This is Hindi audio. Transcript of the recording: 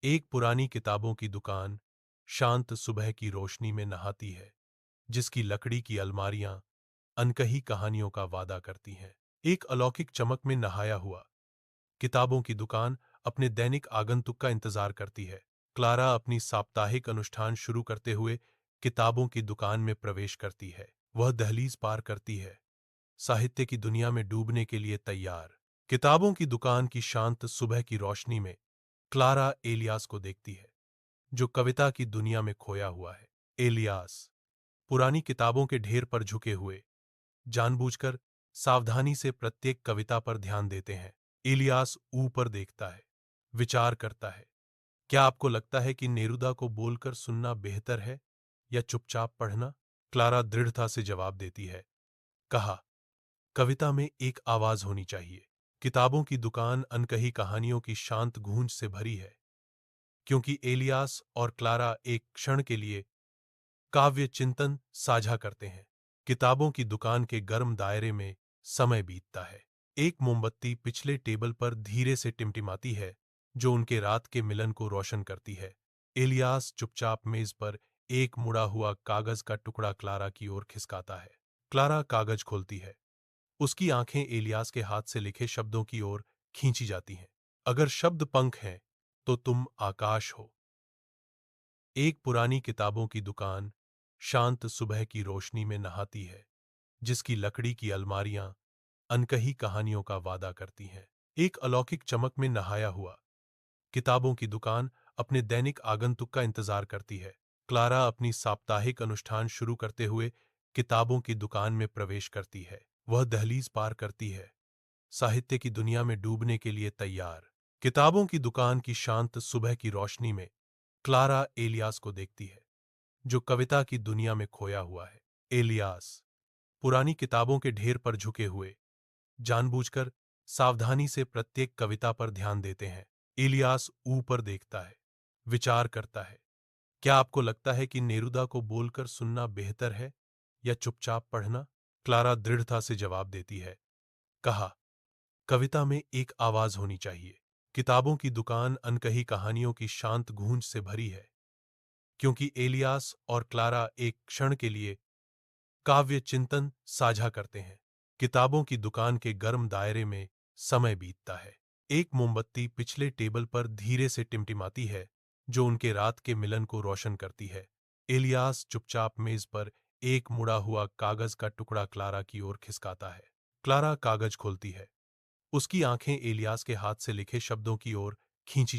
एक पुरानी किताबों की दुकान शांत सुबह की रोशनी में नहाती है, जिसकी लकड़ी की अलमारियां अनकही कहानियों का वादा करती हैं। एक अलौकिक चमक में नहाया हुआ किताबों की दुकान अपने दैनिक आगंतुक का इंतजार करती है। क्लारा अपनी साप्ताहिक अनुष्ठान शुरू करते हुए किताबों की दुकान में प्रवेश करती है। वह दहलीज पार करती है, साहित्य की दुनिया में डूबने के लिए तैयार। किताबों की दुकान की शांत सुबह की रोशनी में क्लारा एलियास को देखती है, जो कविता की दुनिया में खोया हुआ है। एलियास पुरानी किताबों के ढेर पर झुके हुए जानबूझकर सावधानी से प्रत्येक कविता पर ध्यान देते हैं। इलियास ऊपर देखता है, विचार करता है। क्या आपको लगता है कि नेरुदा को बोलकर सुनना बेहतर है या चुपचाप पढ़ना? क्लारा दृढ़ता से जवाब देती है, कहा, कविता में एक आवाज होनी चाहिए। किताबों की दुकान अनकही कहानियों की शांत गूंज से भरी है, क्योंकि एलियास और क्लारा एक क्षण के लिए काव्य चिंतन साझा करते हैं। किताबों की दुकान के गर्म दायरे में समय बीतता है। एक मोमबत्ती पिछले टेबल पर धीरे से टिमटिमाती है, जो उनके रात के मिलन को रोशन करती है। इलियास चुपचाप मेज पर एक मुड़ा हुआ कागज का टुकड़ा क्लारा की ओर खिसकाता है। क्लारा कागज खोलती है। उसकी आंखें इलियास के हाथ से लिखे शब्दों की ओर खींची जाती हैं। अगर शब्द पंख हैं, तो तुम आकाश हो। एक पुरानी किताबों की दुकान शांत सुबह की रोशनी में नहाती है, जिसकी लकड़ी की अलमारियां अनकही कहानियों का वादा करती हैं। एक अलौकिक चमक में नहाया हुआ किताबों की दुकान अपने दैनिक आगंतुक का इंतजार करती है। क्लारा अपनी साप्ताहिक अनुष्ठान शुरू करते हुए किताबों की दुकान में प्रवेश करती है। वह दहलीज पार करती है, साहित्य की दुनिया में डूबने के लिए तैयार। किताबों की दुकान की शांत सुबह की रोशनी में क्लारा एलियास को देखती है, जो कविता की दुनिया में खोया हुआ है। एलियास पुरानी किताबों के ढेर पर झुके हुए जानबूझकर सावधानी से प्रत्येक कविता पर ध्यान देते हैं। इलियास ऊपर देखता है, विचार करता है। क्या आपको लगता है कि नेरुदा को बोलकर सुनना बेहतर है या चुपचाप पढ़ना? क्लारा दृढ़ता से जवाब देती है, कहा, कविता में एक आवाज होनी चाहिए। किताबों की दुकान अनकही कहानियों की शांत गूंज से भरी है, क्योंकि एलियास और क्लारा एक क्षण के लिए काव्य चिंतन साझा करते हैं। किताबों की दुकान के गर्म दायरे में समय बीतता है। एक मोमबत्ती पिछले टेबल पर धीरे से टिमटिमाती है, जो उनके रात के मिलन को रोशन करती है। इलियास चुपचाप मेज पर एक मुड़ा हुआ कागज का टुकड़ा क्लारा की ओर खिसकाता है। क्लारा कागज खोलती है। उसकी आंखें इलियास के हाथ से लिखे शब्दों की ओर खींची